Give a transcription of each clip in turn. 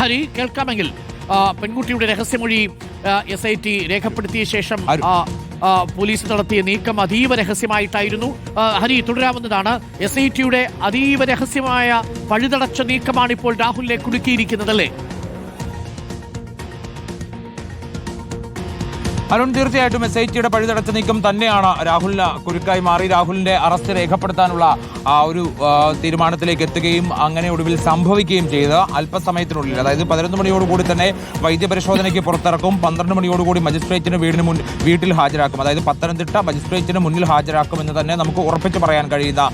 ഹരി, കേൾക്കാമെങ്കിൽ പെൺകുട്ടിയുടെ രഹസ്യമൊഴി SIT രേഖപ്പെടുത്തിയ ശേഷം പോലീസ് നടത്തിയ നീക്കം അതീവ രഹസ്യമായിട്ടായിരുന്നു. ഹരി, തുടരാവുന്നതാണ്. SITയുടെ അതീവ രഹസ്യമായ പഴുതടച്ച നീക്കമാണ് ഇപ്പോൾ രാഹുലിനെ കുടുക്കിയിരിക്കുന്നതല്ലേ? അരുൺ, തീർച്ചയായിട്ടും SITയുടെ പഴുതടച്ച നീക്കം തന്നെയാണ് രാഹുലിന് കുരുക്കായി മാറി. രാഹുലിന്റെ അറസ്റ്റ് രേഖപ്പെടുത്താനുള്ള ഒരു തീരുമാനത്തിലേക്ക് എത്തുകയും അങ്ങനെ ഒടുവിൽ സംഭവിക്കുകയും ചെയ്ത് അല്പസമയത്തിനുള്ളിൽ, അതായത് 11 മണിയോടുകൂടി തന്നെ വൈദ്യപരിശോധനയ്ക്ക് പുറത്തിറക്കും. 12 മണിയോടുകൂടി മജിസ്ട്രേറ്റിന് വീട്ടിൽ ഹാജരാക്കും. അതായത് പത്തനംതിട്ട മജിസ്ട്രേറ്റിന് മുന്നിൽ ഹാജരാക്കുമെന്ന് തന്നെ നമുക്ക് ഉറപ്പിച്ച് പറയാൻ കഴിയുന്ന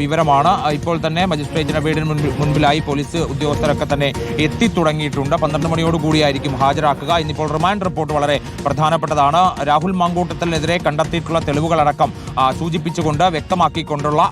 വിവരമാണ്. ഇപ്പോൾ തന്നെ മജിസ്ട്രേറ്റിന് വീടിന് മുൻപിലായി പോലീസ് ഉദ്യോഗസ്ഥരൊക്കെ തന്നെ എത്തിത്തുടങ്ങിയിട്ടുണ്ട്. 12 മണിയോടുകൂടിയായിരിക്കും ഹാജരാക്കുക. ഇന്നിപ്പോൾ റിമാൻഡ് റിപ്പോർട്ട് വളരെ പ്രധാനപ്പെട്ടതാണ്. രാഹുൽ മാങ്കൂട്ടത്തിനെതിരെ കണ്ടെത്തിയിട്ടുള്ള തെളിവുകളടക്കം സൂചിപ്പിച്ചുകൊണ്ട് വ്യക്തമാക്കിക്കൊണ്ടുള്ള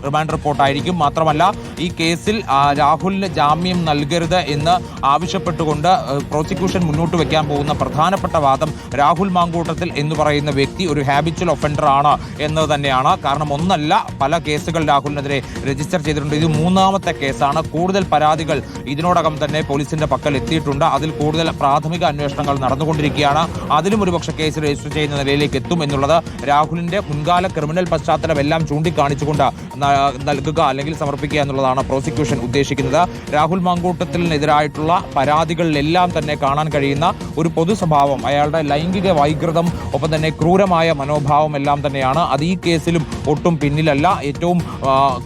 റിമാൻഡ് റിപ്പോർട്ടായിരിക്കും. മാത്രമല്ല, ഈ കേസിൽ രാഹുലിന് ജാമ്യം നൽകരുത് എന്ന് ആവശ്യപ്പെട്ടുകൊണ്ട് പ്രോസിക്യൂഷൻ മുന്നോട്ട് വെക്കാൻ പോകുന്ന പ്രധാനപ്പെട്ട വാദം രാഹുൽ മാങ്കൂട്ടത്തിൽ എന്ന് പറയുന്ന വ്യക്തി ഒരു ഹാബിച്വൽ ഒഫൻഡർ ആണ് എന്ന് തന്നെയാണ്. കാരണം ഒന്നല്ല, പല കേസുകൾ രാഹുലിനെതിരെ രജിസ്റ്റർ ചെയ്തിട്ടുണ്ട്. ഇത് 3ാമത്തെ കേസാണ്. കൂടുതൽ പരാതികൾ ഇതിനോടകം തന്നെ പോലീസിന്റെ പക്കൽ എത്തിയിട്ടുണ്ട്. അതിൽ കൂടുതൽ പ്രാഥമിക അന്വേഷണങ്ങൾ നടന്നുകൊണ്ടിരിക്കുകയാണ്. അതിലും ഒരുപക്ഷെ കേസ് രജിസ്റ്റർ ചെയ്യുന്ന നിലയിലേക്ക് എത്തും എന്നുള്ളത് രാഹുലിന്റെ മുൻകാല ക്രിമിനൽ പശ്ചാത്തലം എല്ലാം ചൂണ്ടിക്കാണിച്ചുകൊണ്ട് നൽകുക അല്ലെങ്കിൽ സമർപ്പിക്കുക എന്നുള്ളതാണ് പ്രോസിക്യൂഷൻ ഉദ്ദേശിക്കുന്നത്. രാഹുൽ മാങ്കൂട്ടത്തിനെതിരായിട്ടുള്ള പരാതികളിലെല്ലാം തന്നെ കാണാൻ കഴിയുന്ന ഒരു പൊതു സ്വഭാവം, അയാളുടെ ലൈംഗിക വൈകൃതം, ഒപ്പം തന്നെ ക്രൂരമായ മനോഭാവം എല്ലാം തന്നെയാണ്. അത് ഈ കേസിലും ഒട്ടും പിന്നിലല്ല. ഏറ്റവും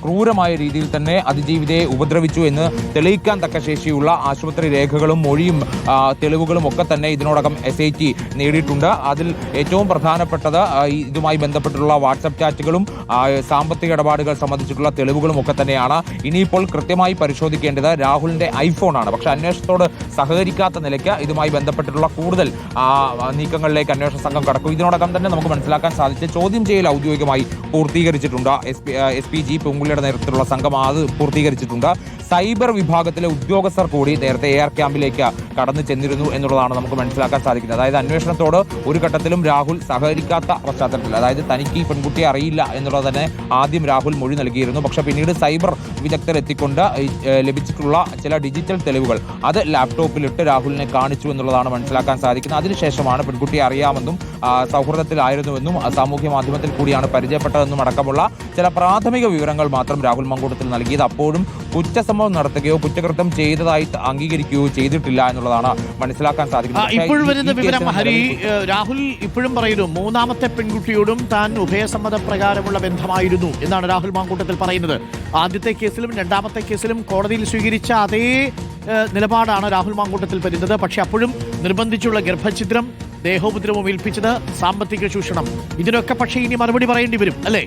ക്രൂരമായ രീതിയിൽ തന്നെ അതിജീവിതയെ ഉപദ്രവിച്ചു എന്ന് തെളിയിക്കാൻ തക്ക ശേഷിയുള്ള ആശുപത്രി രേഖകളും മൊഴിയും തെളിവുകളും ഒക്കെ തന്നെ ഇതിനോടകം SIT നേടിയിട്ടുണ്ട്. അതിൽ ഏറ്റവും പ്രധാനപ്പെട്ടത് ഇതുമായി ബന്ധപ്പെട്ടുള്ള വാട്സപ്പ് ചാറ്റുകളും സാമ്പത്തിക ഇടപാടുകൾ സംബന്ധിച്ചിട്ടുള്ള തെളിവുകളും ഒക്കെ തന്നെയാണ്. ഇനിയിപ്പോൾ കൃത്യമായി പരിശോധിക്കേണ്ടത് രാഹുലിന്റെ ഐഫോണാണ്. പക്ഷേ അന്വേഷണത്തോട് സഹകരിക്കാത്ത നിലയ്ക്ക് ഇതുമായി ബന്ധപ്പെട്ടിട്ടുള്ള കൂടുതൽ നീക്കങ്ങളിലേക്ക് അന്വേഷണ സംഘം കടക്കും. ഇതിനോടകം തന്നെ നമുക്ക് മനസ്സിലാക്കാൻ സാധിച്ച ചോദ്യം ചെയ്യൽ ഔദ്യോഗികമായി പൂർത്തീകരിച്ചിട്ടുണ്ട്. SPG പൂങ്കുളിയുടെ നേതൃത്വത്തിലുള്ള സംഘം അത് പൂർത്തീകരിച്ചിട്ടുണ്ട്. സൈബർ വിഭാഗത്തിലെ ഉദ്യോഗസ്ഥർ കൂടി നേരത്തെ AR ക്യാമ്പിലേക്ക് കടന്നു ചെന്നിരുന്നു എന്നുള്ളതാണ് നമുക്ക് മനസ്സിലാക്കാൻ സാധിക്കുന്നത്. അതായത് അന്വേഷണത്തോട് ഒരു ഘട്ടത്തിലും രാഹുൽ സഹകരിക്കാത്ത പശ്ചാത്തലത്തിൽ, അതായത് തനിക്ക് ഈ പെൺകുട്ടിയെ അറിയില്ല എന്നുള്ളത് തന്നെ ആദ്യം രാഹുൽ മൊഴി നൽകിയിരുന്നു. പക്ഷേ പിന്നീട് സൈബർ വിദഗ്ധർ എത്തിക്കൊണ്ട് ലഭിച്ചിട്ടുള്ള ചില ഡിജിറ്റൽ തെളിവുകൾ അത് ലാപ്ടോപ്പിലിട്ട് രാഹുലിനെ കാണിച്ചു എന്നുള്ളതാണ് മനസ്സിലാക്കാൻ സാധിക്കുന്നത്. അതിനുശേഷമാണ് പെൺകുട്ടിയെ അറിയാമെന്നും സൗഹൃദത്തിലായിരുന്നുവെന്നും സാമൂഹ്യ മാധ്യമത്തിൽ കൂടിയാണ് പരിചയപ്പെട്ടതെന്നും അടക്കമുള്ള ചില പ്രാഥമിക വിവരങ്ങൾ മാത്രം രാഹുൽ മാങ്കൂട്ടത്തിൽ നൽകിയത്. അപ്പോഴും കുറ്റസംഭവം നടത്തുകയോ കുറ്റകൃത്യം ചെയ്തതായി അംഗീകരിക്കുകയോ ചെയ്തിട്ടില്ല എന്നുള്ളതാണ് മനസ്സിലാക്കാൻ സാധിക്കുന്നത്. ഇപ്പോൾ വരുന്ന വിവരം ഹരി, രാഹുൽ ഇപ്പോഴും പറയുന്നു 3ാമത്തെ പെൺകുട്ടിയോടും താൻ ഉഭയസമ്മതപ്രകാരമുള്ള ബന്ധമായിരുന്നു എന്നാണ് രാഹുൽ മാങ്കൂട്ടത്തിൽ പറയുന്നത്. ആദ്യത്തെ കേസിലും 2ാമത്തെ കേസിലും കോടതിയിൽ സ്വീകരിച്ച അതേ നിലപാടാണ് രാഹുൽ മാങ്കൂട്ടത്തിൽ വരുന്നത്. പക്ഷെ അപ്പോഴും നിർബന്ധിച്ചുള്ള ഗർഭഛിദ്രം, ദേഹോപദ്രവം ഏൽപ്പിച്ചത്, സാമ്പത്തിക ചൂഷണം, ഇതിനൊക്കെ പക്ഷേ ഇനി മറുപടി പറയേണ്ടി വരും അല്ലേ?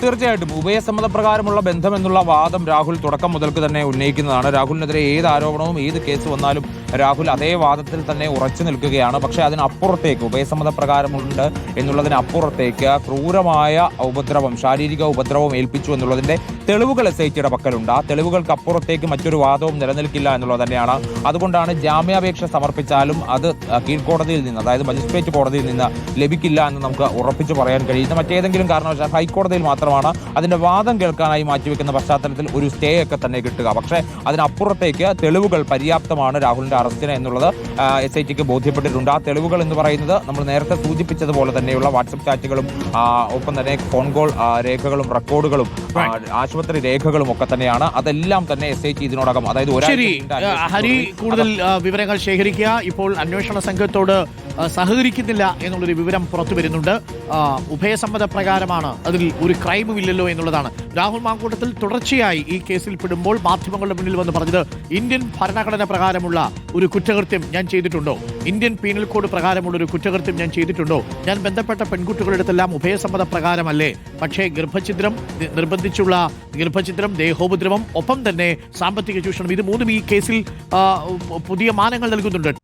തീർച്ചയായിട്ടും ഉഭയസമ്മതപ്രകാരമുള്ള ബന്ധം എന്നുള്ള വാദം രാഹുൽ തുടക്കം മുതൽക്ക് തന്നെ ഉന്നയിക്കുന്നതാണ്. രാഹുലിനെതിരെ ഏത് ആരോപണവും ഏത് കേസ് വന്നാലും രാഹുൽ അതേ വാദത്തിൽ തന്നെ ഉറച്ചു നിൽക്കുകയാണ്. പക്ഷേ അതിനപ്പുറത്തേക്ക്, ഉഭയസമ്മതപ്രകാരമുണ്ട് എന്നുള്ളതിനപ്പുറത്തേക്ക് ക്രൂരമായ ഉപദ്രവം, ശാരീരിക ഉപദ്രവം ഏൽപ്പിച്ചു എന്നുള്ളതിന്റെ തെളിവുകൾ SITയുടെ പക്കലുണ്ട്. ആ തെളിവുകൾക്ക് അപ്പുറത്തേക്ക് മറ്റൊരു വാദവും നിലനിൽക്കില്ല എന്നുള്ളത് തന്നെയാണ്. അതുകൊണ്ടാണ് ജാമ്യാപേക്ഷ സമർപ്പിച്ചാലും അത് കീഴ്ക്കോടതിയിൽ നിന്ന്, അതായത് മജിസ്ട്രേറ്റ് കോടതിയിൽ നിന്ന് ലഭിക്കില്ല എന്ന് നമുക്ക് ഉറപ്പിച്ചു പറയാൻ കഴിയുന്ന മറ്റേതെങ്കിലും കാരണവശാൽ ഹൈക്കോടതിയിൽ മാത്രമാണ് അതിന്റെ വാദം കേൾക്കാനായി മാറ്റിവെക്കുന്ന പശ്ചാത്തലത്തിൽ ഒരു സ്റ്റേ ഒക്കെ തന്നെ കിട്ടുക. പക്ഷേ അതിനപ്പുറത്തേക്ക് തെളിവുകൾ പര്യാപ്തമാണ് രാഹുലിന്റെ അറസ്റ്റിന് എന്നുള്ളത് SITക്ക് ബോധ്യപ്പെട്ടിട്ടുണ്ട്. ആ തെളിവുകൾ എന്ന് പറയുന്നത് നമ്മൾ നേരത്തെ സൂചിപ്പിച്ചതുപോലെ തന്നെയുള്ള വാട്സപ്പ് ചാറ്റുകളും ഒപ്പം തന്നെ ഫോൺ കോൾ രേഖകളും റെക്കോർഡുകളും ആശുപത്രി രേഖകളും ഒക്കെ തന്നെയാണ്. അതെല്ലാം തന്നെ SIT ഇതിനോടകം, അതായത് ഹരി, കൂടുതൽ വിവരങ്ങൾ ശേഖരിക്കുക. ഇപ്പോൾ അന്വേഷണ സംഘത്തോട് സഹകരിക്കുന്നില്ല എന്നുള്ളൊരു വിവരം പുറത്തു വരുന്നുണ്ട്. ഉഭയസമ്മത പ്രകാരമാണ്, അതിൽ ഒരു ക്രൈമും ഇല്ലല്ലോ എന്നുള്ളതാണ്. രാഹുൽ മാങ്കൂട്ടത്തിൽ തുടർച്ചയായി ഈ കേസിൽ പെടുമ്പോൾ മാധ്യമങ്ങളുടെ മുന്നിൽ വന്ന് പറഞ്ഞത് ഇന്ത്യൻ ഭരണഘടന പ്രകാരമുള്ള ഒരു കുറ്റകൃത്യം ഞാൻ ചെയ്തിട്ടുണ്ടോ, ഇന്ത്യൻ പീനൽ കോഡ് പ്രകാരമുള്ള ഒരു കുറ്റകൃത്യം ഞാൻ ചെയ്തിട്ടുണ്ടോ, ഞാൻ ബന്ധപ്പെട്ട പെൺകുട്ടികളുടെ അടുത്തെല്ലാം ഉഭയസമ്മത പ്രകാരമല്ലേ, പക്ഷേ ഗർഭഛിദ്രം, നിർബന്ധിച്ചുള്ള ഗർഭഛിദ്രം, ദേഹോപദ്രവം, ഒപ്പം തന്നെ സാമ്പത്തിക ചൂഷണം, ഇത് മൂന്നും ഈ കേസിൽ പുതിയ മാനങ്ങൾ നൽകുന്നുണ്ട്.